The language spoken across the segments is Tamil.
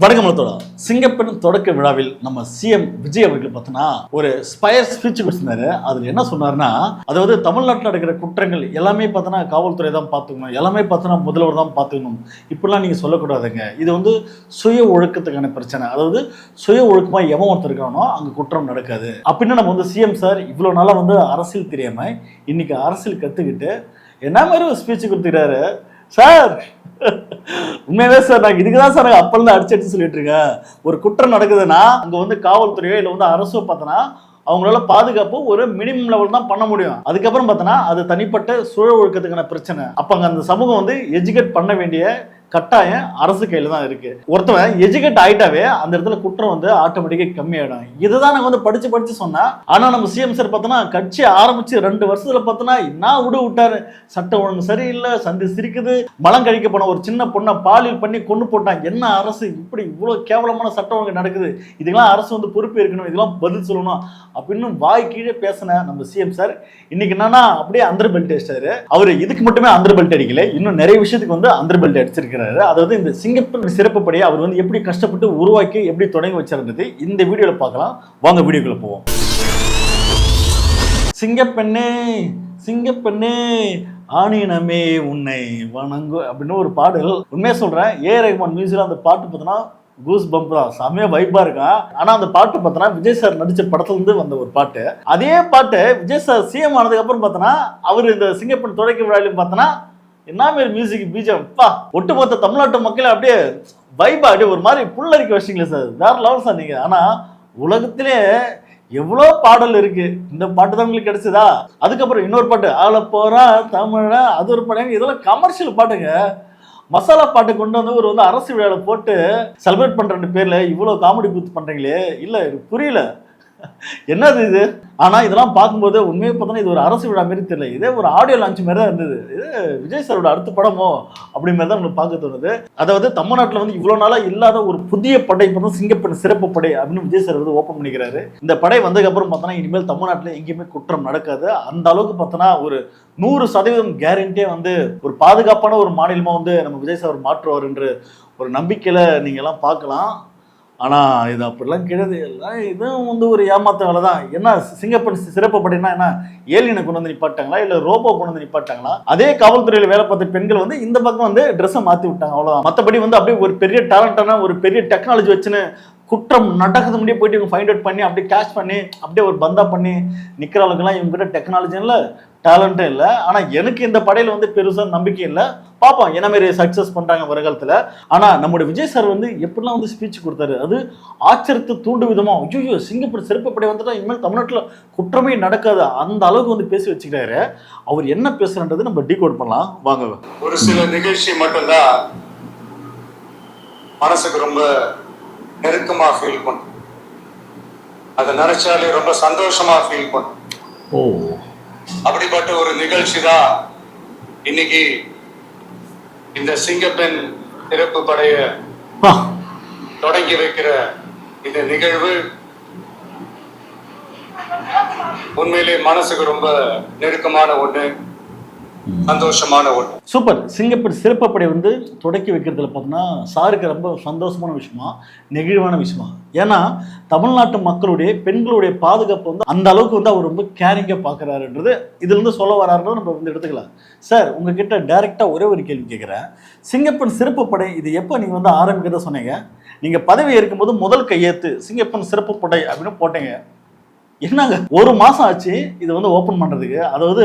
வணக்கமத்தோட சிங்கப்பெண் தொடக்க விழாவில் நம்ம சிஎம் விஜய் அவர்கள் பார்த்தோன்னா ஒரு ஸ்பயர் ஸ்பீச் கொடுத்திருந்தாரு. அதில் என்ன சொன்னார்னா, அதாவது தமிழ்நாட்டில் நடக்கிற குற்றங்கள் எல்லாமே பார்த்தோன்னா காவல்துறை தான் பார்த்துக்கணும், எல்லாமே பார்த்தோன்னா முதல்வர் தான் பார்த்துக்கணும், இப்படிலாம் நீங்கள் சொல்லக்கூடாதுங்க. இது வந்து சுய ஒழுக்கத்துக்கான பிரச்சனை. அதாவது சுய ஒழுக்கமாக எவன் ஒருத்தர் இருக்கானோ அங்கே குற்றம் நடக்காது அப்படின்னு நம்ம வந்து சிஎம் சார் இவ்வளோ நாளாக வந்து அரசியல் தெரியாமல் இன்னைக்கு அரசியல் கற்றுக்கிட்டு என்ன மாதிரி ஒரு ஸ்பீச் கொடுத்துக்கிறாரு சார். உண்மையாவே சார் நாங்கள் இதுக்கு தான் சார் அப்போருந்து அடிச்சு சொல்லிட்டு இருக்கேன். ஒரு குற்றம் நடக்குதுன்னா அங்கே வந்து காவல்துறையோ இல்லை வந்து அரசோ பார்த்தோன்னா அவங்களால பாதுகாப்பு ஒரு மினிமம் லெவல் தான் பண்ண முடியும். அதுக்கப்புறம் பார்த்தோன்னா அது தனிப்பட்ட சூழல் ஒழுக்கத்துக்கான பிரச்சனை. அப்போ அங்கே அந்த சமூகம் வந்து எஜுகேட் பண்ண வேண்டிய கட்டாயம் அரசு கையில தான் இருக்கு. ஒருத்தவன் எஜுகேட் ஆயிட்டாவே அந்த இடத்துல குற்றம் வந்து ஆட்டோமேட்டிக்கா கம்மியாயிடும். இதுதான் நாங்க வந்து படிச்சு சொன்னா. ஆனா நம்ம சிஎம் சார் பார்த்தோன்னா கட்சி ஆரம்பிச்சு 2 வருஷத்துல பார்த்தோன்னா என்ன விட்டாரு. சட்டம் ஒழுங்கு சரியில்லை, சந்தி சிரிக்குது, மலம் கழிக்க போன ஒரு சின்ன பொண்ணை பாலியல் பண்ணி கொண்டு போட்டாங்க. என்ன அரசு இப்படி இவ்வளவு கேவலமான சட்டம் ஒழுங்கு நடக்குது, இதுக்கெல்லாம் அரசு வந்து பொறுப்பு இருக்கணும், இதெல்லாம் பதில் சொல்லணும் அப்படின்னு வாய் கீழே பேசின நம்ம சிஎம் சார் இன்னைக்கு என்னன்னா அப்படியே அந்தர் பெல்ட் அடிச்சாரு. அவரு இதுக்கு மட்டுமே அந்தர் பெல்ட் அடிக்கல, இன்னும் நிறைய விஷயத்துக்கு வந்து அந்தர் பெல்ட் அடிச்சிருக்காரு. அதாவது இந்த சிங்கப்பெண் சிறப்புப்படியை அவர் வந்து எப்படி கஷ்டப்பட்டு உருவாக்கி எப்படி தொடங்கி வச்சிருந்தது இந்த வீடியோல பார்க்கலாம். வாங்க வீடியோக்குள்ள போவோம். சிங்கப்பெண்ணே சிங்கப்பெண்ணே ஆணினமே உன்னை வணங்கு அப்படின்னு ஒரு பாடல். உண்மையா சொல்றேன், ரஹ்மான் மியூசிக்ல அந்த பாட்டு பார்த்தோன்னா கூஸ் பம்ப் தான், செமையா வைப்பா இருக்கும். ஆனா அந்த பாட்டு பார்த்தோன்னா விஜய் சார் நடிச்ச படத்துல இருந்து வந்த ஒரு பாட்டு. அதே பாட்டு விஜய் சார் சிஎம் ஆனதுக்கு அப்புறம் பார்த்தோன்னா அவர் இந்த சிங்கப்பெண் தொடக்க விழாவிலும் பார்த்தோன்னா என்ன மாரி மியூசிக் பீஜம் பா, ஒட்டுமொத்த தமிழ்நாட்டு மக்கள் அப்படியே வைபா அப்படியே ஒரு மாதிரி புல்லரிக்க வச்சிங்களே சார், வேற லெவல் சார் நீங்க. ஆனா உலகத்திலே எவ்வளோ பாடல் இருக்கு, இந்த பாட்டு தான் உங்களுக்கு கிடைச்சதா? அதுக்கப்புறம் இன்னொரு பாட்டு ஆள போறா தமிழா, அது ஒரு பாட்டு. இதெல்லாம் கமர்ஷியல் பாட்டுங்க. மசாலா பாட்டு கொண்டு வந்து ஒரு வந்து அரசு விழாவில் போட்டு செலிப்ரேட் பண்ற பேர்ல இவ்வளவு காமெடி கூத்து பண்றீங்களே, இல்ல புரியல என்னது இது. ஆனா இதெல்லாம் பார்க்கும்போது உண்மையை பார்த்தோன்னா இது ஒரு அரசு விழா மாதிரி தெரியல, இதே ஒரு ஆடியோ லான்ச் மாதிரி தான் இருந்தது. இது விஜய் சாரோட அடுத்த படமோ அப்படி மாதிரி தான் உங்களுக்கு பார்க்க தோணுது. அதாவது தமிழ்நாட்டில் வந்து இவ்வளவு நாளா இல்லாத ஒரு புதிய படை இப்போ சிங்கப்பெண் சிறப்பு படை அப்படின்னு விஜய் சார் வந்து ஓப்பன் பண்ணிக்கிறாரு. இந்த படை வந்ததுக்கு அப்புறம் பார்த்தோன்னா இனிமேல் தமிழ்நாட்டில் எங்கேயுமே குற்றம் நடக்காது. அந்த அளவுக்கு பார்த்தோன்னா ஒரு 100% கேரண்டியே வந்து ஒரு பாதுகாப்பான ஒரு மாநிலமா வந்து நம்ம விஜய் சார் மாற்றுவார் என்று ஒரு நம்பிக்கையில நீங்க எல்லாம் பார்க்கலாம். ஆனா இது அப்படிலாம் கிடையாது. எல்லாம் இதுவும் வந்து ஒரு ஏமாத்த வேலை தான். என்ன சிங்கப்பெண் சிறப்பு படைனா என்ன, ஏலியனை கொண்டு வந்து நிப்பாட்டாங்களா இல்ல ரோபோ கொண்டு வந்து நிப்பாட்டாங்களா? அதே காவல்துறையில வேலை பார்த்த பெண்கள் வந்து இந்த பக்கம் வந்து ட்ரெஸ்ஸை மாத்தி விட்டாங்க, அவ்வளவுதான். மற்றபடி வந்து அப்படியே ஒரு பெரிய டேலண்டான ஒரு பெரிய டெக்னாலஜி வச்சுன்னு குற்றம் நடக்கிறது முடிய போயிட்டு இவங்க ஃபைண்ட் அவுட் பண்ணி அப்படியே கேஷ் பண்ணி அப்படியே ஒரு பந்தா பண்ணி நிக்கிற அளவுக்குலாம் இவங்க கிட்ட டெக்னாலஜி இல்லை, டேலண்ட்டும் இல்லை. ஆனா எனக்கு இந்த படையில வந்து பெருசா நம்பிக்கை இல்லை. பார்ப்போம் என்ன மாதிரி சக்சஸ் பண்றாங்க வருகாலத்துல. ஆனா நம்முடைய விஜய் சார் வந்து எப்படிலாம் வந்து ஸ்பீச் கொடுத்தாரு, அது ஆச்சரியத்தை தூண்டு விதமா, ஐயோ சிங்கப்பெண் சிறப்பு படை வந்துட்டா இனிமேல் தமிழ்நாட்டுல குற்றமே நடக்காது அந்த அளவுக்கு வந்து பேசி வச்சுக்கிறாரு. அவர் என்ன பேசுறன்றது நம்ம டீகோட் பண்ணலாம் வாங்க. ஒரு சில நிகழ்ச்சி மட்டும்தான் மனசுக்கு ரொம்ப நெருக்கமா ஃபீல் பண்ணும், அதை நினைச்சாலே ரொம்ப சந்தோஷமா ஃபீல் பண்ணும். அப்படிப்பட்ட ஒரு நிகழ்ச்சி தான் இன்னைக்கு இந்த சிங்கப்பெண் சிறப்பு படைய தொடங்கி வைக்கிற இந்த நிகழ்வு. உண்மையிலே மனசுக்கு ரொம்ப நெருக்கமான ஒண்ணு, சந்தோஷமான ஒண்ணு. சூப்பர். சிங்கப்பெண் சிறப்பு படை வந்து தொடக்கி வைக்கிறதுல பார்த்தோன்னா சாருக்கு ரொம்ப சந்தோஷமான விஷயமா, நெகிழ்வான விஷயமா. ஏன்னா தமிழ்நாட்டு மக்களுடைய பெண்களுடைய பாதுகாப்பு வந்து அந்த அளவுக்கு வந்து அவர் ரொம்ப கேரிங்காக பார்க்குறாருன்றது இதுல இருந்து சொல்ல வராருன்றது நம்ம வந்து எடுத்துக்கலாம். சார் உங்ககிட்ட டைரெக்டாக ஒரே ஒரு கேள்வி கேட்குறேன். சிங்கப்பெண் சிறப்பு படை இது எப்போ நீங்கள் வந்து ஆரம்பிக்கிறத சொன்னீங்க? நீங்கள் பதவி இருக்கும்போது முதல் கையெழுத்து சிங்கப்பெண் சிறப்பு படை அப்படின்னு போட்டீங்க. என்னங்க 1 மாசம் ஆச்சு இது வந்து ஓப்பன் பண்றதுக்கு. அதாவது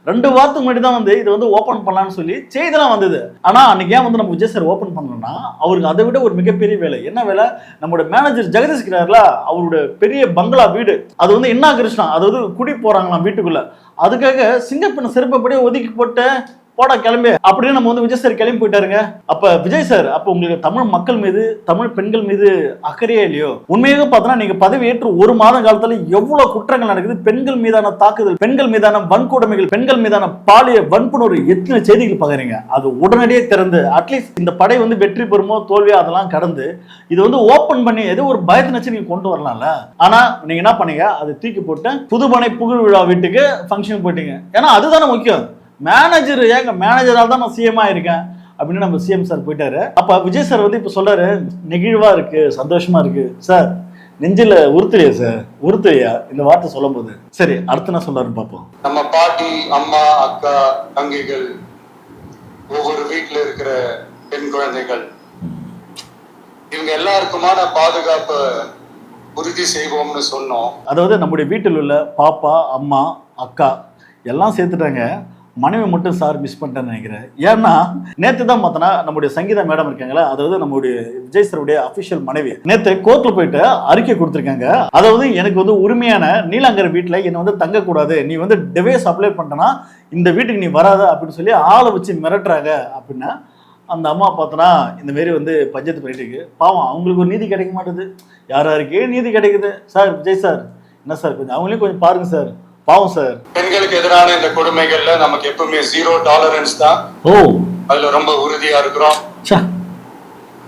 2 வாரத்துக்கு முன்னாடி தான் வந்து இது வந்து ஓப்பன் பண்ணலான்னு சொல்லி செய்திலாம் வந்தது. ஆனா அன்னைக்கு ஏன் வந்து நம்ம விஜய் சார் ஓப்பன் பண்ணோம்னா அவருக்கு அதை விட ஒரு மிகப்பெரிய வேலை. என்ன வேலை? நம்மளோட மேனேஜர் ஜெகதீஷ் இருக்கிறாருல, அவரோட பெரிய பங்களா வீடு அது வந்து இன்னாகிருஷ்ணா, அதாவது குடி போறாங்களாம் வீட்டுக்குள்ள. அதுக்காக சிங்கப்பெண் சிறப்புப்படியே ஒதுக்கி போட்டு போடா கிளம்பி அப்படின்னு நம்ம வந்து விஜய் சார் கிளம்பி போயிட்டாருங்க. அப்ப விஜய் சார் அப்ப உங்களுக்கு தமிழ் மக்கள் மீது தமிழ் பெண்கள் மீது அக்கறையே இல்லையோ? உண்மையாக பார்த்தோன்னா நீங்க பதவி ஏற்று 1 மாத காலத்துல எவ்வளவு குற்றங்கள் நடக்குது, பெண்கள் மீதான தாக்குதல், பெண்கள் மீதான வன்கொடுமைகள், பெண்கள் மீதான பாலிய வன்புணர்வு, எத்தனை செய்திகள் பாக்குறீங்க. அது உடனடியே திறந்து அட்லீஸ்ட் இந்த படை வந்து வெற்றி பெறுமோ தோல்வியோ அதெல்லாம் கடந்து இது வந்து ஓப்பன் பண்ணி ஏதோ ஒரு பயத்தினச்சு நீங்க கொண்டு வரலாம்ல. ஆனா நீங்க என்ன பண்ணீங்க, அதை தூக்கி போட்டு புதுமனை புகழ் விழா வீட்டுக்கு ஃபங்க்ஷன் போயிட்டீங்க. ஏன்னா அதுதானே முக்கியம். மேனேஜர் ஏங்க மேனேஜரால் தான் நான் சிஎம் ஆயிருக்கேன். அப்படின்னு நம்ம சிஎம் சார் போயிட்டாரு. அப்ப விஜய் சார் வந்து இப்ப சொல்றாரு, நெகிழ்வா இருக்கு, சந்தோஷமா இருக்கு சார், நெஞ்சில உறுத்துலையா சார், உறுத்துலையா இந்த வார்த்தை சொல்லும் போது? சரி, அடுத்து என்ன சொல்றாருன்னு பார்ப்போம். நம்ம பாட்டி, அம்மா, அக்கா, தங்கைகள், ஒவ்வொரு வீட்டுல இருக்கிற பெண் குழந்தைகள், இவங்க எல்லாருக்குமான பாதுகாப்பை உறுதி செய்வோம்னு சொன்னோம். அதாவது நம்முடைய வீட்டில் உள்ள பாப்பா, அம்மா, அக்கா எல்லாம் சேர்த்துட்டாங்க, மனைவி மட்டும் சார் மிஸ் பண்ணிட்டேன்னு நினைக்கிறேன். ஏன்னா நேற்று தான் பார்த்தோன்னா நம்முடைய சங்கீதா மேடம் இருக்காங்களா, அதாவது நம்முடைய விஜய் சாருடைய அஃபிஷியல் மனைவி நேற்று கோர்ட்ல போயிட்டு அறிக்கை கொடுத்துருக்காங்க. அதாவது எனக்கு வந்து உரிமையான நீலாங்கர் வீட்டில் என்னை வந்து தங்கக்கூடாது, நீ வந்து டிவைஸ் அப்ளை பண்ணிட்டனா இந்த வீட்டுக்கு நீ வராத அப்படின்னு சொல்லி ஆளை வச்சு மிரட்டுறாங்க. அப்படின்னா அந்த அம்மா பார்த்தோன்னா இந்த மாரி வந்து பஞ்சாயத்து பண்ணிட்டு இருக்கு. பாவம், அவங்களுக்கு ஒரு நீதி கிடைக்க மாட்டேது. யாருக்கே நீதி கிடைக்குது சார். விஜய் சார் என்ன சார், கொஞ்சம் அவங்களையும் கொஞ்சம் பாருங்க சார், பாவம் சார். பெண்களுக்கு எதிரான இந்த கொடுமைகள்ல நமக்கு எப்பவுமே 0 டாலரன்ஸ் தான். ஓ, அதுல ரொம்ப உறுதியா இருக்கிறோம்.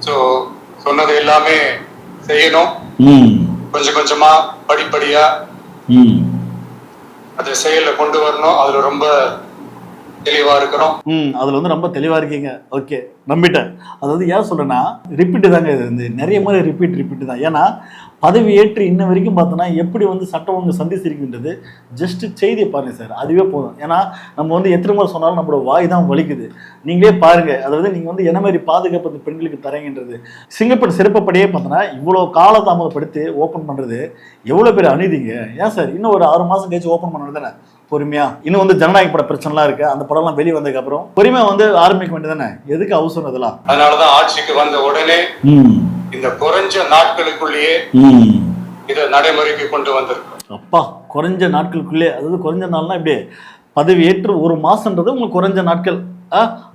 சோ சொன்னது எல்லாமே செய்யணும். கொஞ்சம் கொஞ்சமா படிப்படியா அதை செயல்ல கொண்டு வரணும். அதுல ரொம்ப தெளிவா இருக்கிறோம். அதுல வந்து ரொம்ப தெளிவா இருக்கீங்க. ஓகே, நம்பிட்டேன். அதாவது ஏன் சொல்றேன்னா ரிப்பீட் தாங்க, இது வந்து நிறைய மாதிரி ரிப்பீட் தான். ஏன்னா பதவி ஏற்று இன்ன வரைக்கும் பார்த்தோன்னா எப்படி வந்து சட்டம் ஒழுங்கு சந்திச்சிருக்கின்றது ஜஸ்ட் செய்தியை பாருங்க சார், அதுவே போதும். ஏன்னா நம்ம வந்து எத்தனை முறை சொன்னாலும் நம்மளோட வாய் தான் வலிக்குது. நீங்களே பாருங்க, அதாவது நீங்க வந்து என்ன மாதிரி பாதுகாப்பு பெண்களுக்கு தரீங்கன்றது. சிங்கப்பெண் சிறப்பப்படியே பார்த்தோன்னா இவ்வளோ காலதாமதப்படுத்தி ஓப்பன் பண்றது எவ்வளோ பேர் அநீதிங்க. ஏன் சார் இன்னும் ஒரு 6 மாசம் கழிச்சு ஓப்பன் பண்ணது தானே பொறுமையா? இன்னும் வந்து ஜனநாயக பட பிரச்சனைலாம் இருக்கு, அந்த படம்லாம் வெளியே வந்ததுக்கு அப்புறம் பொறுமையா வந்து ஆரம்பிக்க வேண்டியதானே, எதுக்கு அவசரம் இதெல்லாம்? அதனாலதான் ஆட்சிக்கு வந்த உடனே இந்த குறைஞ்ச நாட்களுக்குள்ளேயே இதை நடைமுறைக்கு கொண்டு வந்திருக்கோம். அப்பா, குறைஞ்ச நாட்களுக்குள்ளே, அதாவது குறைஞ்ச நாள்னா இப்படி பதவி ஏற்று 1 மாசம்ன்றது உங்களுக்கு குறைஞ்ச நாட்கள்.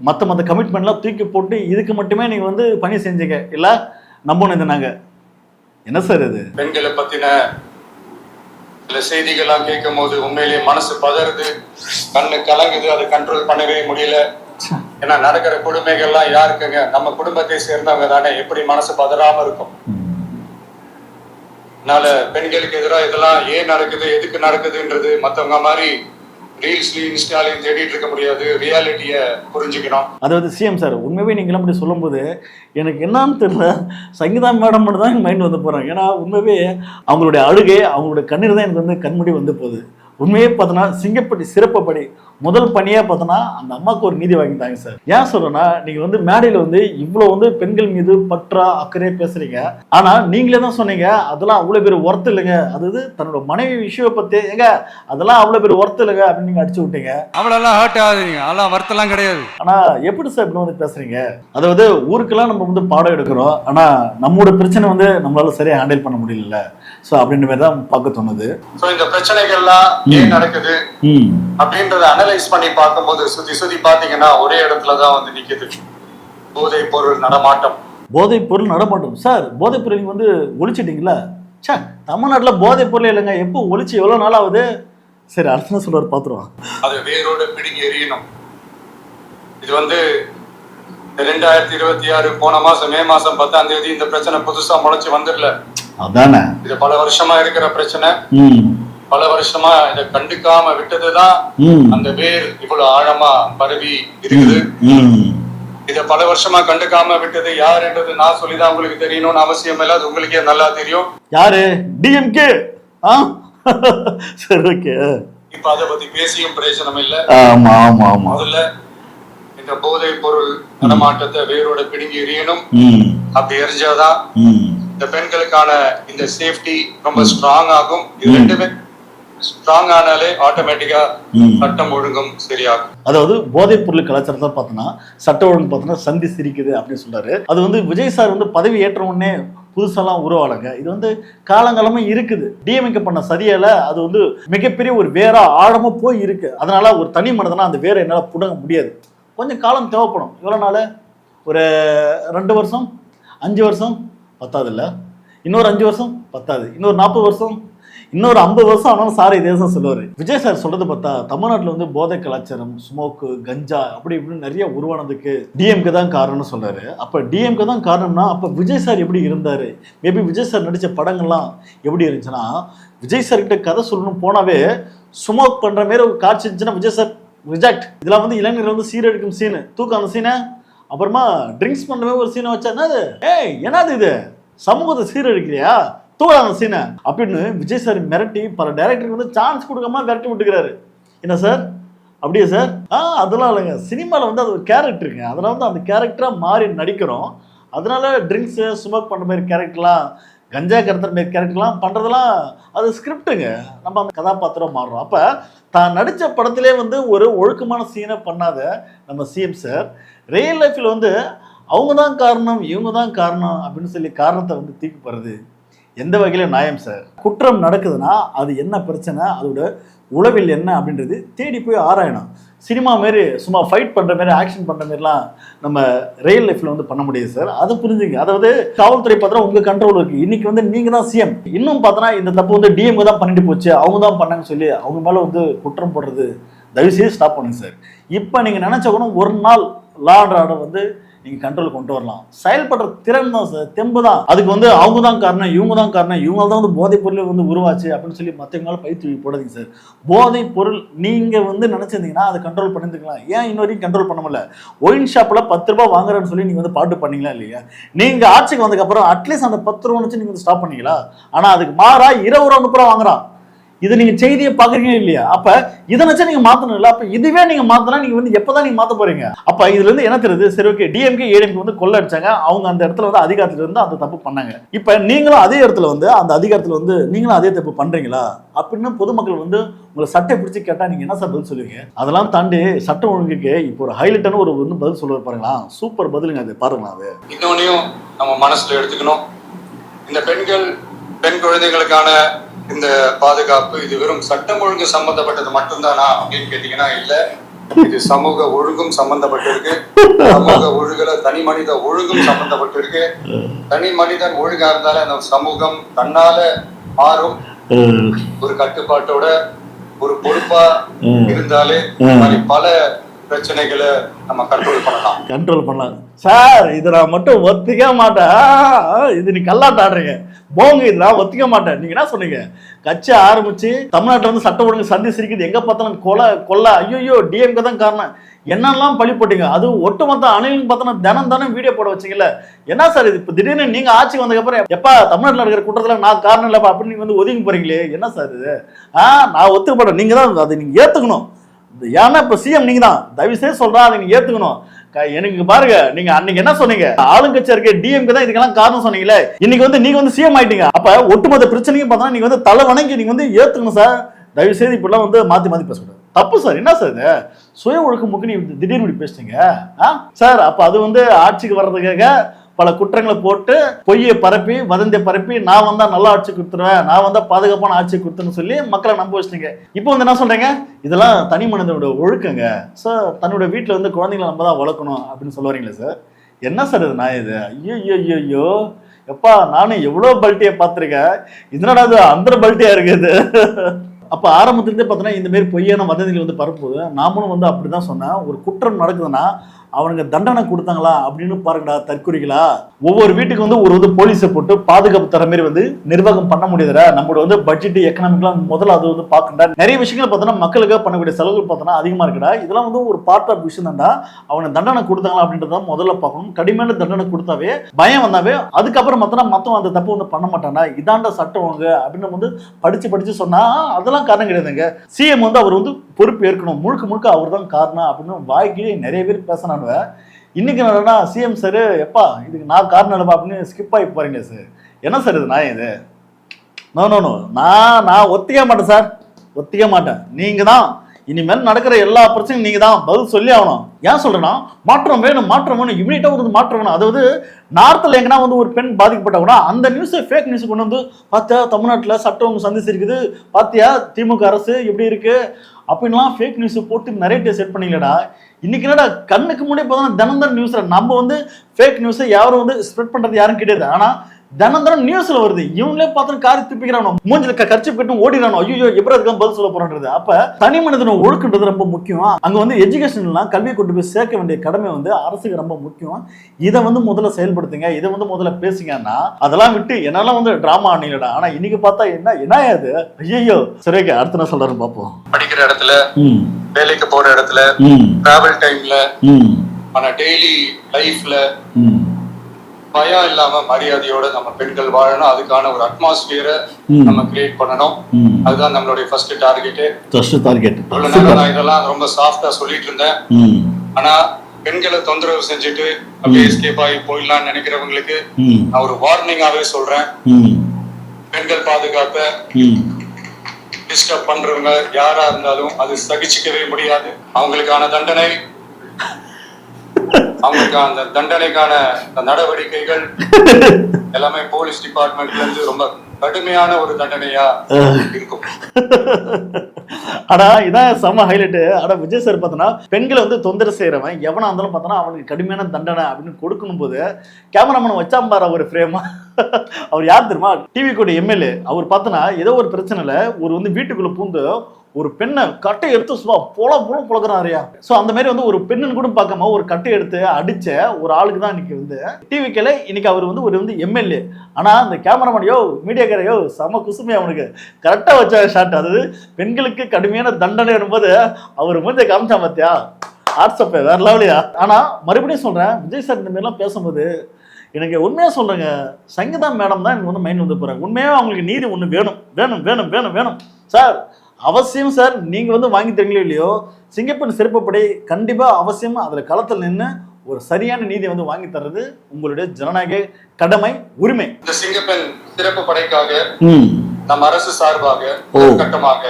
மற்ற கமிட்மெண்ட்லாம் தூக்கி போட்டு இதுக்கு மட்டுமே நீங்க வந்து பணி செஞ்சீங்க இல்ல, நம்பணும் நாங்க. என்ன சார் இது? பெண்களை பத்தின சில செய்திகள்லாம் கேட்கும் போது உண்மையிலேயே மனசு பதறுது, கண்ணு கலங்குது, அதை கண்ட்ரோல் பண்ணவே முடியல. ஏன்னா நடக்கிற கொடுமைகள்லாம் யாருக்குங்க, நம்ம குடும்பத்தை சேர்ந்தவங்க தானே, எப்படி மனசு பதறாம இருக்கும்? அதனால பெண்களுக்கு எதிராக இதெல்லாம் ஏன் நடக்குது, எதுக்கு நடக்குதுன்றது மற்றவங்க மாதிரி ரீல்ஸ்லயும் இன்ஸ்டாலையும் தேடிட்டு இருக்க முடியாது. ரியாலிட்டியை புரிஞ்சுக்கணும். அதாவது சிஎம் சார் உண்மையாவே நீங்களும் அப்படி சொல்லும்போது எனக்கு என்னன்னு தெரியல, சங்கீதா மேடம் மட்டும் தான் மைண்ட் வந்து போறாங்க. ஏன்னா உண்மையாவே அவங்களுடைய அழுகை, அவங்களுடைய கண்ணீர் தான் எனக்கு வந்து கண்முடி வந்து போகுது. உண்மையே பார்த்தோன்னா சிங்கப்பட்டி சிறப்புப்படி முதல் பணியா பார்த்தோன்னா அந்த அம்மாவுக்கு ஒரு நீதி வாங்கிட்டாங்க சார். ஏன் சொல்றேன்னா நீங்க வந்து மேடையில வந்து இவ்வளவு வந்து பெண்கள் மீது பற்றா அக்கறையா பேசுறீங்க, ஆனா நீங்களே தான் சொன்னீங்க அதெல்லாம் அவ்வளவு பேர் ஒர்த்து இல்லைங்க, அதாவது தன்னோட மனைவி விஷயம் பத்தி எங்க அதெல்லாம் அவ்வளவு பேர் ஒர்த்து இல்லைங்க அப்படின்னு நீங்க அடிச்சு விட்டீங்க. அவ்வளோலாம் ஹர்ட் ஆகுதுங்க, அதெல்லாம் வருத்தெல்லாம் கிடையாது. ஆனா எப்படி சார் இப்படி வந்து பேசுறீங்க? அதாவது ஊருக்கெல்லாம் நம்ம வந்து பாடம் எடுக்கிறோம், ஆனா நம்மளோட பிரச்சனை வந்து நம்மளால சரியா ஹேண்டில் பண்ண முடியல. சோ அப்படின்ற மாதிரி தான் பார்க்க தோணுது. சோ இந்த பிரச்சனைகள்லாம் ஏன் நடக்குது அப்படின்றத அனலைஸ் பண்ணி பார்க்கும்போது சுத்தி பாத்தீங்கன்னா ஒரே இடத்துலதான் வந்து நிக்குது, போதைப் பொருள் நடமாட்டம். போதைப் பொருள் நடமாட்டம் சார், போதைப் பொருள் வந்து ஒழிச்சிட்டீங்களா? சே, தமிழ்நாட்டுல போதைப் பொருள் இல்லைங்க, எப்போ ஒழிச்சு எவ்வளவு நாள் ஆகுது? சரி, அடுத்த சொல்றாரு பாத்துருவோம். அது வேரோட பிடுங்கி எறியணும். இது வந்து 2026 போன மாசம் மே மாசம் 10ஆம் தேதி இந்த பிரச்சனை புதுசா முளைச்சு வந்துடல. அதானே, இது பல வருஷமா இருக்கிற பிரச்சனை. பல வருஷமா இதை கண்டுக்காம விட்டதுதான் அந்த வேர் இவ்வளவு ஆழமா பரவி இருக்குது. இத பல வருஷமா கண்டுக்காம விட்டது யாருன்றது நான் சொல்லிதான் உங்களுக்கு தெரியணும்னு அவசியம் இல்ல, அது உங்களுக்கே நல்லா தெரியும். யாரு? டிஎம்கே. சரி, ஓகே. இப்ப அதை பத்தி பேசியும் பிரயோஜனம் இல்ல. ஆமா ஆமா ஆமா. முதல்ல இந்த போதைப் பொருள் நடமாட்டத்தை வேரோட பிடுங்கி எறியணும். அப்படி எரிஞ்சாதான் இந்த பெண்களுக்கான இந்த சேஃப்டி ரொம்ப ஸ்ட்ராங் ஆகும். இது ரெண்டுமே ஸ்ட்ராங் ஆனாலே ஆட்டோமேட்டிக்கா சட்டம் ஒழுங்கும் சரியாகும். அதாவது போதைப் பொருள் கலாச்சாரத்தை பார்த்தோன்னா சட்ட ஒழுங்கு பார்த்தோன்னா சந்தி சிரிக்குது அப்படின்னு சொல்றாரு. அது வந்து விஜய் சார் வந்து பதவி ஏற்ற உடனே புதுசாலாம் உருவாளுங்க, இது வந்து காலங்காலமா இருக்குது. டிஎம்கே பண்ண சதியால அது வந்து மிகப்பெரிய ஒரு வேற ஆழமா போய் இருக்கு. அதனால ஒரு தனி மனிதனா அந்த வேற என்னால புடங்க முடியாது, கொஞ்சம் காலம் தேவைப்படும். எவ்வளவு நாள்? ஒரு 2 வருஷம் 5 வருஷம் பத்தாது இல்ல, இன்னொரு 5 வருஷம் பத்தாது, இன்னொரு 40 வருஷம், இன்னொரு 50 வருஷம் ஆனாலும் சார் இதே தான் சொல்லுவாரு. விஜய் சார் சொல்றது பார்த்தா தமிழ்நாட்டில் வந்து போதை கலாச்சாரம், ஸ்மோக்கு, கஞ்சா அப்படி இப்படின்னு நிறைய உருவானதுக்கு டிஎம்கே தான் காரணம்னு சொல்றாரு. அப்ப டிஎம்கே தான் காரணம்னா அப்ப விஜய் சார் எப்படி இருந்தாரு? மேபி விஜய் சார் நடிச்ச படங்கள்லாம் எப்படி இருந்துச்சுன்னா, விஜய் சார் கிட்ட கதை சொல்லணும் போனாவே ஸ்மோக் பண்ற மாதிரி ஒரு காட்சி இருந்துச்சுன்னா விஜய் சார் ரிஜெக்ட். இதெல்லாம் வந்து இளைஞர்கள் வந்து சீரழிக்கும் சீனு, தூக்கம் அந்த சீனை அப்புறமா ட்ரிங்க்ஸ் பண்ணவே ஒரு சீனை வச்சா என்னது என்னது இது சமூகத்தை சீரழிக்கிறியா தூள அந்த சீனை அப்படின்னு விஜய் சார் மிரட்டி பல டைரக்டருக்கு வந்து சான்ஸ் கொடுக்காம விரட்டி விட்டுக்கிறாரு. என்ன சார் அப்படியே சார் அதெல்லாம் இல்லைங்க, சினிமாவில் வந்து அது ஒரு கேரக்டருங்க, அதெல்லாம் வந்து அந்த கேரக்டராக மாறி நடிக்கிறோம். அதனால ட்ரிங்க்ஸு ஸ்மோக் பண்ணுற மாதிரி கேரக்டர்லாம் கஞ்சா கடத்துற மாதிரி கேரக்டர்லாம் பண்ணுறதெல்லாம் அது ஸ்கிரிப்டுங்க, நம்ம அந்த கதாபாத்திரம் மாறுறோம். அப்போ தான் நடித்த படத்திலே வந்து ஒரு ஒழுக்கமான சீனை பண்ணாத நம்ம சிஎம் சார் ரியல் லைஃப்பில் வந்து அவங்க தான் காரணம் இவங்க தான் காரணம் அப்படின்னு சொல்லி காரணத்தை வந்து தூக்கி போகிறது எந்த வகையிலும் நியாயம் சார்? குற்றம் நடக்குதுன்னா அது என்ன பிரச்சனை, அதோட உளவில் என்ன அப்படின்றது தேடி போய் ஆராயணும். சினிமா மாரி சும்மா ஃபைட் பண்ணுற மாதிரி ஆக்ஷன் பண்ணுற மாதிரிலாம் நம்ம ரியல் லைஃப்பில் வந்து பண்ண முடியாது சார். அதை புரிஞ்சுங்க. அதாவது காவல்துறை பார்த்தா உங்கள் கண்ட்ரோல் இருக்குது. இன்றைக்கி வந்து நீங்கள் தான் சிஎம். இன்னும் பார்த்தோன்னா இந்த தப்பு வந்து டிஎம்கு தான் பண்ணிட்டு போச்சு, அவங்க தான் பண்ணாங்கன்னு சொல்லி அவங்க மேலே வந்து குற்றம் போடுறது தயவுசெய்து ஸ்டாப் பண்ணுங்க சார். இப்போ நீங்கள் நினச்ச கூட ஒரு நாள் லா அண்ட் ஆர்டர் வந்து நீங்கள் கண்ட்ரோல் கொண்டு வரலாம். செயல்படுற திறன் தான் சார், தெம்பு தான். அதுக்கு வந்து அவங்க தான் காரணம் இவங்க தான் காரணம் இவங்க தான் வந்து போதைப் பொருள் வந்து உருவாச்சு அப்படின்னு சொல்லி மற்றவங்களால பைத்தூக்கி போடாதீங்க சார். போதைப் பொருள் நீங்கள் வந்து நினச்சிருந்தீங்கன்னா அதை கண்ட்ரோல் பண்ணிருந்துக்கலாம். ஏன் இன்ன வரைக்கும் கண்ட்ரோல் பண்ண முடியல? ஒயின் ஷாப்பில் 10 ரூபாய் வாங்குறேன்னு சொல்லி நீங்கள் வந்து பாட்டு பண்ணீங்களா இல்லையா? நீங்கள் ஆட்சிக்கு வந்ததுக்கப்புறம் அட்லீஸ்ட் அந்த 10 ரூபா வச்சு நீங்கள் வந்து ஸ்டாப் பண்ணீங்களா? ஆனால் அதுக்கு மாறா 20 ரூபா 30 ரூபா வாங்குறான். இது நீங்க செய்தியை பாக்குறீங்க இல்லையா? அப்ப இதை வச்சா நீங்க மாத்தணும் இல்ல? அப்ப இதுவே நீங்க மாத்தினா நீங்க வந்து எப்பதான் நீங்க மாத்த போறீங்க? அப்ப இதுல இருந்து என்ன தெரியுது? சரி ஓகே, டிஎம்கே ஏடிஎம்கே வந்து கொள்ள அடிச்சாங்க, அவங்க அந்த இடத்துல வந்து அதிகாரத்துல இருந்து அந்த தப்பு பண்ணாங்க. இப்ப நீங்களும் அதே இடத்துல வந்து அந்த அதிகாரத்துல வந்து நீங்களும் அதே தப்பு பண்றீங்களா அப்படின்னு பொதுமக்கள் வந்து உங்களை சட்டை பிடிச்சி கேட்டா நீங்க என்ன சார் பதில் சொல்லுவீங்க? அதெல்லாம் தாண்டி சட்டம் ஒழுங்குக்கு இப்போ ஒரு ஹைலைட்டான ஒரு வந்து பதில் சொல்லுவார் பாருங்களா, சூப்பர் பதிலுங்க அது, பாருங்களா. அது இன்னொன்னையும் நம்ம மனசுல எடுத்துக்கணும். இந்த பெண் குழந்தைகளுக்கான இந்த பாதுகாப்பு இது வெறும் சட்டம் ஒழுங்கு சம்பந்தப்பட்டது மட்டும்தானா அப்படின்னு கேட்டீங்கன்னா இல்ல, இது சமூக ஒழுங்கும் சம்பந்தப்பட்டிருக்கு. சமூக ஒழுங்குல தனி மனித ஒழுங்கும் சம்பந்தப்பட்டிருக்கு. தனி மனிதன் ஒழுங்கா இருந்தாலே அந்த சமூகம் தன்னால மாறும். ஒரு கட்டுப்பாட்டோட ஒரு பொறுப்பா இருந்தாலே பல பிரச்சனைகளை நம்ம கண்ட்ரோல் பண்ணலாம் சார். இதை நான் மட்டும் ஒத்திக்க மாட்டேன். இது நீ கல்லாட்ட ஆடுறீங்க போங்க, இது நான் ஒத்திக்க மாட்டேன். நீங்க என்ன சொன்னீங்க? கட்சி ஆரம்பிச்சு தமிழ்நாட்டில் வந்து சட்ட ஒழுங்கு சந்தி சிரிக்குது, எங்க பார்த்தாலும் கொலை ஐயோ டிஎம்கே தான் காரணம் என்னெல்லாம் பழி போட்டீங்க. அது ஒட்டுமொத்த அணிலும் பார்த்தோன்னா தினம் வீடியோ போட வச்சிங்கல்ல. என்ன சார் இது? இப்போ திடீர்னு நீங்க ஆட்சிக்கு வந்ததுக்கப்புறம் எப்பா தமிழ்நாட்டில் இருக்கிற குற்றத்தில் நான் காரணம் இல்லப்பா அப்படின்னு நீங்க வந்து ஒதுங்கி போறீங்களே, என்ன சார் இது? நான் ஒத்துக்க மாட்டேன். நீங்க தான் அதை நீங்க ஏத்துக்கணும். ஏன்னா இப்ப சிஎம் நீங்க தான், தயவு செய்து சொல்றேன், அதை நீங்க ஏத்துக்கணும். எனக்கு பாருங்க, நீங்க அன்னைக்கு என்ன சொன்னீங்க? ஆளுங்கட்சியா இருக்க டிஎம்கே தான் இதுக்கெல்லாம் காரணம் சொன்னீங்களே, இன்னைக்கு வந்து நீங்க வந்து சிஎம் ஆயிட்டீங்க. அப்ப ஒட்டுமொத்த பிரச்சனையும் பார்த்தா நீங்க வந்து தலை வணங்கி நீங்க வந்து ஏத்துக்கணும் சார். தயவு செய்து இப்படிலாம் வந்து மாத்தி பேசக்கூடாது, தப்பு சார். என்ன சார் இது? சுய ஒழுக்கம் முக்கிய திடீர்னு இப்படி பேசிட்டீங்க சார். அப்ப அது வந்து ஆட்சிக்கு வர்றதுக்காக பல குற்றங்களை போட்டு பொய்யை பரப்பி வதந்தியை பரப்பி நான் வந்தா நல்லா ஆட்சி கொடுத்துருவேன், நான் வந்தா பாதுகாப்பான ஆட்சி கொடுத்துன்னு சொல்லி மக்களை நம்ப வச்சிட்டீங்க. இப்போ வந்து என்ன சொல்றீங்க? இதெல்லாம் தனி மனிதனோட ஒழுக்கங்க சார். தன்னோட வீட்டுல வந்து குழந்தைங்களை நம்ம தான் வளர்க்கணும் அப்படின்னு சொல்லுவாங்களே சார். என்ன சார் இது? நான் இது ஐயோ எப்பா, நானும் எவ்வளவு பல்ட்டியை பார்த்துருக்கேன், இதனடா அது அந்த பல்ட்டியா இருக்குது. அப்போ ஆரம்பத்துலேருந்தே பார்த்தோன்னா இந்த மாதிரி பொய்யான வதந்திகள் வந்து பரப்புது. நாமளும் வந்து அப்படிதான் சொன்னேன். ஒரு குற்றம் நடக்குதுன்னா அவனுக்கு தண்டனை கொடுத்தாங்களா அப்படின்னு பாருங்கடா தற்கொலைகளா. ஒவ்வொரு வீட்டுக்கு வந்து ஒரு வந்து போலீஸை போட்டு பாதுகாப்பு தர மாதிரி வந்து நிர்வாகம் பண்ண முடியுதுடா. நம்மளோட வந்து பட்ஜெட் எக்கனாமிக்லாம் முதல்ல அது வந்து பார்க்கண்டா. நிறைய விஷயங்கள் பார்த்தோன்னா மக்களுக்காக பண்ணக்கூடிய செலவுகள் பார்த்தோன்னா அதிகமாக இருக்குடா. இதெல்லாம் வந்து ஒரு பார்ட் ஆஃப் விஷயம் தான்டா. அவனை தண்டனை கொடுத்தாங்களா அப்படின்றத முதல்ல பார்க்கணும். கடுமையான தண்டனை கொடுத்தாவே பயம் வந்தாவே அதுக்கப்புறம் பார்த்தோன்னா மற்றவன் அந்த தப்பு வந்து பண்ண மாட்டானா. இதாண்டா சட்டம் வாங்க அப்படின்னு வந்து படிச்சு சொன்னா அதெல்லாம் காரணம் கிடையாதுங்க. சிஎம் வந்து அவர் வந்து பொறுப்பு ஏற்கணும், முழுக்க அவர் தான் காரணம் அப்படின்னு வாய்க்கு நிறைய பேர் பேசினாங்க. இன்னைக்கு என்னன்னா சிஎம் சார் எப்பா இதுக்கு நான் காரணம் இல்லப்பா அப்படின்னு ஸ்கிப் ஆகி போறீங்க சார். என்ன சார் இது? நான் இது நோ நான் ஒத்திக்க மாட்டேன் சார், ஒத்திக்க மாட்டேன். நீங்க தான் இனிமேல் நடக்கிற எல்லா பிரச்சனையும் நீங்க தான் பதில் சொல்லி ஆகணும். ஏன் சொல்றேன்னா மாற்றம் வேணும் இமீடியட்டா ஒரு மாற்றம் வேணும். அதாவது நார்த்தில் எங்கன்னா வந்து ஒரு பெண் பாதிக்கப்பட்டவனா அந்த நியூஸை ஃபேக் நியூஸ் கொண்டு வந்து பார்த்தியா தமிழ்நாட்டில் சட்டம் ஒன்று சந்திச்சிருக்குது, பார்த்தியா திமுக அரசு எப்படி இருக்கு அப்படின்லாம் ஃபேக் நியூஸ் போட்டு நிறைய செட் பண்ணீங்களடா. இன்னைக்கு என்னடா கண்ணுக்கு முன்னாடி பார்த்தோன்னா தினம் நியூஸ்ல நம்ம வந்து ஃபேக் நியூஸை யாரும் வந்து ஸ்ப்ரெட் பண்றது யாரும் கிடையாது. ஆனா தினம் நியூஸ்ல வருது. இவங்களே பார்த்து காரி துப்பிக்கிறானோ, மூஞ்சில கர்ச்சி போட்டு ஓடிறானோ, ஐயோ எப்படி அதுக்கு பதில் சொல்ல போறான்றது. அப்ப தனி மனிதன ஒழுக்குன்றது ரொம்ப முக்கியம். அங்க வந்து எஜுகேஷன்லாம் கல்வியை கொண்டு போய் சேர்க்க வேண்டிய கடமை வந்து அரசுக்கு ரொம்ப முக்கியம். இதை வந்து முதல்ல செயல்படுத்துங்க, இதை வந்து முதல்ல பேசுங்கன்னா அதெல்லாம் விட்டு என்னால வந்து டிராமா ஆனீங்களா. ஆனா இன்னைக்கு பார்த்தா என்ன அது? ஐயோ சரி ஓகே, அடுத்த நான் சொல்றேன் பார்ப்போம். படிக்கிற இடத்துல, வேலைக்கு போற இடத்துல, டிராவல் டைம்ல ஆனா டெய்லி லைஃப்ல பயம் இல்லாம மரியாதையோட நம்ம பெண்கள் வாழணும். அதுக்கான ஒரு அட்மாஸ்பியரை நம்ம கிரியேட் பண்ணணும். அதுதான் நம்மளுடைய ஃபர்ஸ்ட் டார்கெட். இவ்வளவு நேரம் நான் இதெல்லாம் ரொம்ப சாஃப்டா சொல்லிட்டு இருந்தேன். ஆனா பெண்களை தொந்தரவு செஞ்சுட்டு அப்படியே எஸ்கேப் ஆகி போயிடலாம்னு நினைக்கிறவங்களுக்கு நான் ஒரு வார்னிங்காவே சொல்றேன். பெண்கள் பாதுகாப்ப டிஸ்டர்ப் பண்றவங்க யாரா இருந்தாலும் அது சகிச்சுக்கவே முடியாது. அவங்களுக்கான தண்டனைக்கான நடவடிக்கைகள் எல்லாமே போலீஸ் டிபார்ட்மெண்ட்ல இருந்து ரொம்ப கடுமையான ஒரு தண்டனையா இருக்கும். ஆனா இதான் செம ஹைலைட். ஆனா விஜய் சார் பார்த்தோன்னா பெண்களை வந்து தொந்தரவு செய்யறவன் எவனா இருந்தாலும் பார்த்தோன்னா அவனுக்கு கடுமையான தண்டனை அப்படின்னு கொடுக்கணும் போது கேமராமேன் வச்சாம்பார் ஒரு ஃப்ரேமா. அவர் யார் தெரியுமா? டிவி கூட எம்எல்ஏ. அவர் பார்த்தோன்னா ஏதோ ஒரு பிரச்சனைல ஒரு வந்து வீட்டுக்குள்ள பூந்து ஒரு பெண்ணை கட்டை எடுத்து சும்மா புழக்கிறாரியா. ஸோ அந்த மாதிரி வந்து ஒரு பெண்ணுன்னு கூட பார்க்காம ஒரு கட்டை எடுத்து அடிச்ச ஒரு ஆளுக்கு தான் இன்னைக்கு வந்து டிவிக்கில் இன்னைக்கு அவர் வந்து ஒரு வந்து எம்எல்ஏ. ஆனால் அந்த கேமராமேனையோ மீடியாக்காரையோ செம குசுமையா அவனுக்கு கரெக்டாக வச்ச ஷாட். அதாவது பெண்களுக்கு கடுமையான தண்டனை வரும்போது அவர் மூஞ்ச காமிச்சா பார்த்தியா வாட்ஸ்அப் வேற லெவலியா. ஆனால் மறுபடியும் சொல்கிறேன், விஜய் சார் இந்த மாதிரிலாம் பேசும்போது எனக்கு உண்மையாக சொல்கிறேங்க, சங்கீதா மேடம் தான் எனக்கு வந்து மைண்ட் வந்து போகிறாங்க. உண்மையாக அவங்களுக்கு நீதி ஒன்று வேணும் வேணும் வேணும் வேணும் வேணும் சார். அவசியம் சார். நீங்க வந்து வாங்கி தரீங்களோ இல்லையோ, சிங்கப்பெண் சிறப்புப்படை கண்டிப்பா அவசியம் அதுல களத்தில் நின்று ஒரு சரியான நீதியை வந்து வாங்கி தர்றது உங்களுடைய ஜனநாயக கடமை, உரிமை. இந்த சிங்கப்பெண் சிறப்பு படைக்காக நம் அரசு சார்பாக கட்டமாக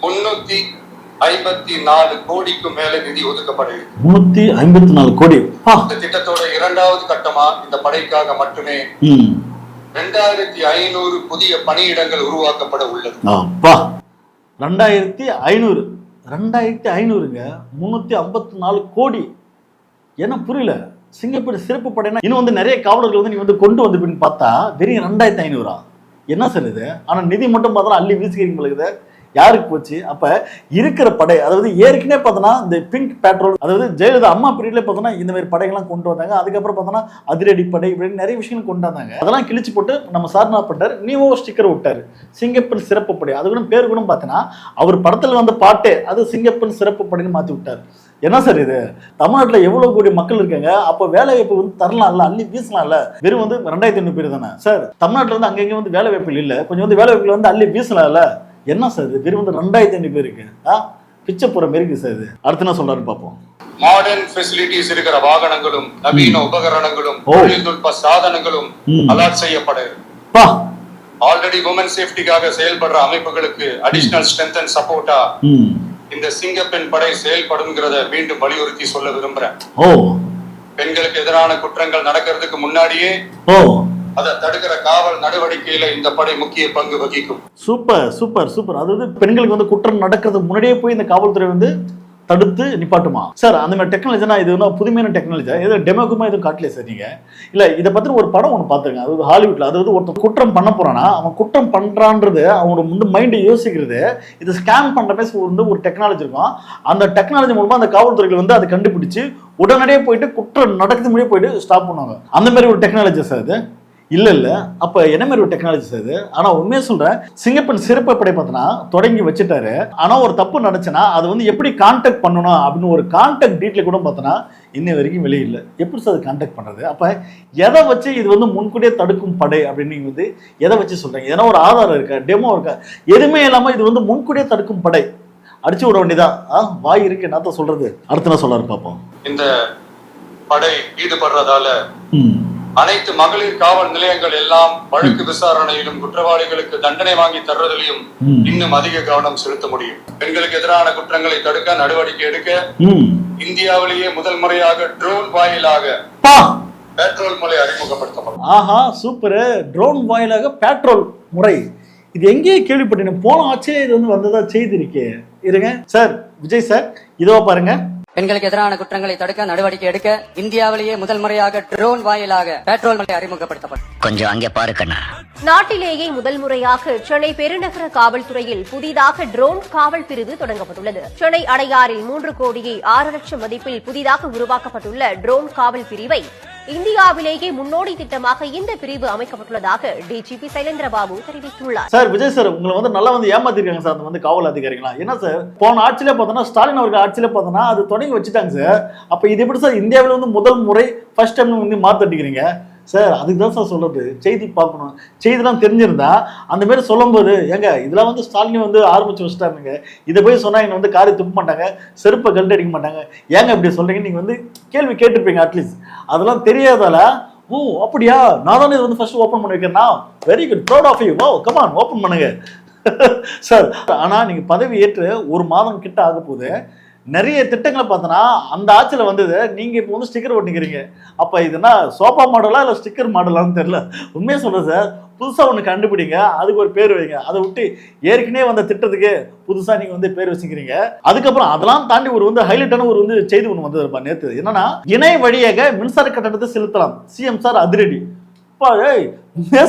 354 கோடிக்கு மேல நிதி ஒதுக்கப்படுது. 354 கோடி. இந்த திட்டத்தோட இரண்டாவது கட்டமா இந்த படைக்காக மட்டுமே 2500 புதிய பணியிடங்கள் உருவாக்கப்பட உள்ளது. 2500 354 கோடி. என்ன புரியல? சிங்கப்பெண் சிறப்பு படைனா இன்னும் வந்து நிறைய காவலர்கள் வந்து நீ வந்து கொண்டு வந்து பார்த்தா வெறும் 2500 என்ன சார் இது? ஆனா நிதி மட்டும் பார்த்தா அள்ளி வீசிக்கிறீங்களுக்கு யாருக்கு போச்சு? அப்ப இருக்கிற படை, அதாவது ஏற்கனவே பார்த்தோன்னா இந்த பிங்க் பேட்ரோல், அதாவது ஜெயலலிதா அம்மா பீரியட்ல பார்த்தோன்னா இந்த மாதிரி படைகள்லாம் கொண்டு வந்தாங்க. அதுக்கப்புறம் பார்த்தோன்னா அதிரடி படை இப்படின்னு நிறைய விஷயங்கள் கொண்டு வந்தாங்க. அதெல்லாம் கிழிச்சு போட்டு நம்ம சார் என்ன பண்ணார், நீவோ ஸ்டிக்கர் விட்டாரு சிங்கப்பெண் சிறப்பு படை. அது கூட பேர் கூட பார்த்தோன்னா அவர் படத்துல வந்து பாட்டே அது சிங்கப்பெண் சிறப்பு படைன்னு மாற்றி விட்டார். என்ன சார் இது? தமிழ்நாட்டில் எவ்வளவு கோடி மக்கள் இருக்காங்க, அப்போ வேலை வாய்ப்பு வந்து தரலாம்ல, அள்ளி வீசலாம்ல. வெறும் வந்து 2500 பேர் தானே சார். தமிழ்நாட்டில் வந்து அங்கங்கே வந்து வேலை வாய்ப்புகள் இல்லை, கொஞ்சம் வந்து வேலை வாய்ப்புகள் வந்து அள்ளி வீசலாம்ல. என்ன சார் இது? வெறும் வந்து 2500 பேருக்கு பிச்சை போற மாதிரி இருக்கு சார் இது. அடுத்து என்ன சொல்றாரு பார்ப்போம். மாடர்ன் ஃபெசிலிட்டிஸ் இருக்கிற வாகனங்களும் நவீன உபகரணங்களும் தொழில்நுட்ப சாதனங்களும் அலாட் செய்யப்படுது. ஆல்ரெடி உமன் சேஃப்டிக்காக செயல்படுற அமைப்புகளுக்கு அடிஷனல் ஸ்ட்ரென்த் அண்ட் சப்போர்ட்டா இந்த சிங்கப்பெண் படை செயல்படுங்கிறத மீண்டும் வலியுறுத்தி சொல்ல விரும்புறேன். பெண்களுக்கு எதிரான குற்றங்கள் நடக்கிறதுக்கு முன்னாடியே அதை தடுக்கிற காவல் நடவடிக்கையில இந்த படை முக்கிய பங்கு வகிக்கும். Super super super. அதாவது பெண்களுக்கு வந்து குற்றம் நடக்கிறதுக்கு முன்னாடியே போய் இந்த காவல்துறை வந்து தடுத்து நிப்பாட்டுமா சார்? அந்த மாதிரி டெக்னாலஜினா இது வந்து புதுமையான டெக்னாலஜி. ஏதோ டெமோக்குமா எதுவும் காட்டலையே சார் நீங்க? இல்ல இதை பத்தி ஒரு படம் ஒன்று பார்த்துருங்க. அதாவது ஹாலிவுட்ல, அதாவது ஒருத்தர் குற்றம் பண்ண போறானா அவன் குற்றம் பண்றான்றது அவனோட வந்து மைண்டை யோசிக்கிறது. இது ஸ்கேன் பண்ற மாதிரி வந்து ஒரு டெக்னாலஜி இருக்கும். அந்த டெக்னாலஜி மூலமா அந்த காவல்துறைகள் வந்து அதை கண்டுபிடிச்சு உடனடியே போயிட்டு குற்றம் நடக்குது முடியே போயிட்டு ஸ்டாப் பண்ணுவாங்க. அந்த மாதிரி ஒரு டெக்னாலஜி சார் இது. இல்ல அப்ப என்ன மாதிரி ஒரு டெக்னாலஜி சார் இது? ஆனா உண்மையா சொல்றேன், சிங்கப்பெண் சிறப்பு படை பார்த்தனா தொடங்கி வச்சுட்டாரு. ஆனா ஒரு தப்பு நடந்துச்சுன்னா அது வந்து எப்படி கான்டாக்ட் பண்ணணும் அப்படின்னு ஒரு கான்டாக்ட் டீட்டெயில் கூட பார்த்தனா இன்னை வரைக்கும் வெளியே இல்லை. எப்படி சார் அது கான்டாக்ட் பண்றது? அப்ப எதை வச்சு இது வந்து முன்கூட்டியே தடுக்கும் படை அப்படின்னு நீங்க வந்து எதை வச்சு சொல்றீங்க? ஏன்னா ஒரு ஆதாரம் இருக்கா, டெமோ இருக்கா? எதுவுமே இல்லாம இது வந்து முன்கூட்டியே தடுக்கும் படை அடிச்சு விட வேண்டியதான். வாய் இருக்கு என்னத்த சொல்றது. அடுத்து நான் சொல்றாரு பார்ப்போம். இந்த படை ஈடுபடுறதால அனைத்து மகளிர் காவல் நிலையங்கள் எல்லாம் வழக்கு விசாரணையிலும் குற்றவாளிகளுக்கு தண்டனை வாங்கி தர்றதிலும் இன்னும் அதிக கவனம் செலுத்த முடியும். பெண்களுக்கு எதிரான குற்றங்களை தடுக்க நடவடிக்கை எடுக்க இந்தியாவிலேயே முதல் முறையாக ட்ரோன் வாயிலாக பெட்ரோல் முறை அறிமுகப்படுத்தப்படும். ஆஹா சூப்பர். ட்ரோன் வாயிலாக பெட்ரோல் முறை இது எங்கேயே கேள்விப்பட்டேன். போன ஆச்சே இது வந்து வந்ததா செய்திருக்கே. இருங்க சார், விஜய் சார் இதோ பாருங்க. பெண்களுக்கு எதிரான குற்றங்களை தடுக்க நடவடிக்கை எடுக்க இந்தியாவிலேயே முதல் முறையாக ட்ரோன் வாயிலாக பெட்ரோல் முறை அறிமுகப்படுத்தப்படும். கொஞ்சம் அங்கே பாருக்கண்ணா. நாட்டிலேயே முதல் முறையாக சென்னை பெருநகர காவல்துறையில் புதிதாக ட்ரோன் காவல் பிரிவு தொடங்கப்பட்டுள்ளது. சென்னை அடையாறில் 3 கோடியே 6 லட்சம் மதிப்பில் புதிதாக உருவாக்கப்பட்டுள்ள ட்ரோன் காவல் பிரிவை இந்தியாவிலேயே முன்னோடி திட்டமாக இந்த பிரிவு அமைக்கப்பட்டுள்ளதாக டிஜிபி சைலேந்திரபாபு தெரிவித்துள்ளார். சார் விஜய் சார் உங்களை வந்து நல்லா வந்து ஏமாத்திருக்காங்க சார் அந்த வந்து காவல் அதிகாரிகளா. என்ன சார் போன ஆட்சியிலே பார்த்தோன்னா ஸ்டாலின் அவர்கள் ஆட்சியிலே பார்த்தோன்னா அது தொடங்கி வச்சுட்டாங்க சார். அப்ப இது எப்படி சார் இந்தியாவில் வந்து முதல் முறை ஃபர்ஸ்ட் டைம் வந்து மாத்தட்டிக்கிறீங்க சார்? அதுக்கு தான் சார் சொல்றது, செய்தி பார்க்கணும். செய்திலாம் தெரிஞ்சிருந்தா அந்த மாதிரி சொல்லும்போது ஏங்க இதெல்லாம் வந்து ஸ்டாலின் வந்து ஆரம்பிச்சு வச்சுட்டாருங்க, இதை போய் சொன்னா இங்க வந்து காரி துப்ப மாட்டாங்க, செருப்பை கல்ட்டு அடிக்க மாட்டாங்க, ஏங்க இப்படி சொல்றீங்க நீங்க வந்து கேள்வி கேட்டுருப்பீங்க அட்லீஸ்ட். அதெல்லாம் தெரியாதால ஓ அப்படியா நான் தானே இது வந்து ஃபர்ஸ்ட் ஓப்பன் பண்ணி வைக்கிறேன்னா very good proud of you, oh come on open பண்ணுங்க சார். ஆனா நீங்க பதவி ஏற்று ஒரு மாதம் கிட்ட ஆக போகுது, நிறைய திட்டங்களை பார்த்தோன்னா அந்த ஆட்சியில் வந்தது நீங்க இப்போ வந்து ஸ்டிக்கர் ஒட்டிக்கிறீங்க. அப்ப இதுனா சோஃபா மாடலா இல்லை ஸ்டிக்கர் மாடலான்னு தெரியல. உண்மையை சொல்றேன் சார், புதுசா ஒன்று கண்டுபிடிங்க, அதுக்கு ஒரு பேர் வைங்க. அதை விட்டு ஏற்கனவே வந்த திட்டத்துக்கு புதுசா நீங்க வந்து பேர் வச்சுக்கிறீங்க. அதுக்கப்புறம் அதெல்லாம் தாண்டி ஒரு வந்து ஹைலைட்டான ஒரு வந்து செய்தி ஒன்று வந்தது நேற்று. என்னன்னா இணை வழியாக மின்சார கட்டணத்தை செலுத்தலாம், சிஎம் சார் அதிரடி.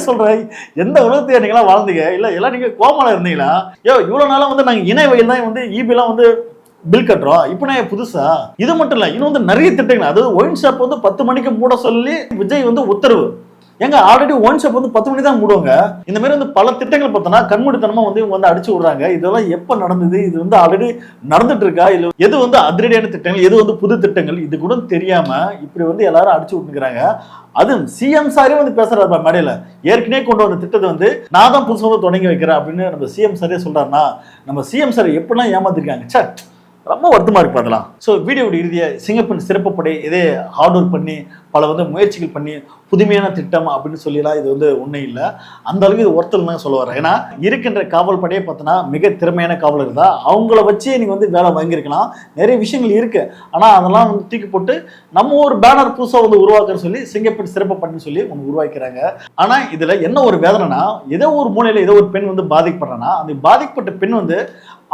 சொல்றேன் எந்த உலகத்தையும் நீங்களா வாழ்ந்தீங்க இல்ல எல்லாம் நீங்க கோமால இருந்தீங்களா? இவ்வளவு நாளா வந்து நாங்க இணை வழியில் தான் வந்து இபி எல்லாம் வந்து பில் கட்டுறோம், இப்போ நான் புதுசா இது மட்டும் இல்ல இன்னும் வந்து நிறைய திட்டங்கள். அதாவது ஒயின் ஷாப் வந்து 10 மணிக்கு மூட சொல்லி விஜய் வந்து உத்தரவு. எங்க ஆல்ரெடி ஒயின் ஷாப் வந்து 10 மணி தான் மூடுவாங்க. இந்த மாதிரி வந்து பல திட்டங்கள் பார்த்தோன்னா கண்மூடித்தனமா வந்து இவங்க வந்து அடிச்சு விடுறாங்க. இதெல்லாம் எப்ப நடந்தது, இது வந்து ஆல்ரெடி நடந்துட்டு இருக்கா, இல்ல எது வந்து அதிரடியான திட்டங்கள் எது வந்து புது திட்டங்கள் இது கூட தெரியாம இப்படி வந்து எல்லாரும் அடிச்சு விட்டுக்கிறாங்க. அது சிஎம் சாரே வந்து பேசுறாரு மேடையில, ஏற்கனவே கொண்டு வந்த திட்டத்தை வந்து நான் தான் புதுசு வந்து தொடங்கி வைக்கிறேன் அப்படின்னு நம்ம சிஎம் சாரே சொல்றாருன்னா நம்ம சிஎம் சார் எப்படிலாம் ஏமாத்திருக்காங்க சார், ரொம்ப வருத்தமா இருக்கு அதெல்லாம். ஸோ வீடியோட இறுதியை சிங்கப்பெண் சிறப்பு படை இதே ஹார்ட் ஒர்க் பண்ணி பல வந்து முயற்சிகள் பண்ணி புதுமையான திட்டம் அப்படின்னு சொல்லிலாம் இது வந்து ஒன்றும் இல்லை. அந்த அளவுக்கு இது ஒருத்தர் தான் சொல்ல வரேன். ஏன்னா இருக்கின்ற காவல் படையை பார்த்தோன்னா மிக திறமையான காவலர் தான், அவங்கள வச்சே நீங்க வந்து வேலை வாங்கியிருக்கலாம். நிறைய விஷயங்கள் இருக்கு, ஆனால் அதெல்லாம் வந்து தூக்கி போட்டு நம்ம ஒரு பேனர் புதுசாக வந்து உருவாக்குன்னு சொல்லி சிங்கப்பெண் சிறப்பு படைன்னு சொல்லி ஒன்று உருவாக்கிறாங்க. ஆனால் இதுல என்ன ஒரு வேதனைனா, ஏதோ ஒரு மூலையில ஏதோ ஒரு பெண் வந்து பாதிக்கப்படுறேன்னா அந்த பாதிக்கப்பட்ட பெண் வந்து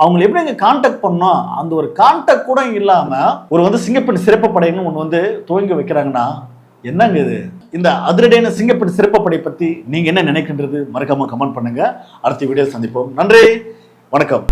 அவங்களை எப்படி எங்க கான்டாக்ட் பண்ணோம் அந்த ஒரு கான்டாக்ட் கூட இல்லாம ஒரு வந்து சிங்கப்பெண் சிறப்பு படைன்னு ஒன்று வந்து துவங்கி வைக்கிறாங்கன்னா என்னங்க இது? இந்த அதிரடியான சிங்கப்பெண் சிறப்பு படை பத்தி நீங்க என்ன நினைக்கின்றது மறக்காம கமெண்ட் பண்ணுங்க. அடுத்த வீடியோ சந்திப்போம். நன்றி, வணக்கம்.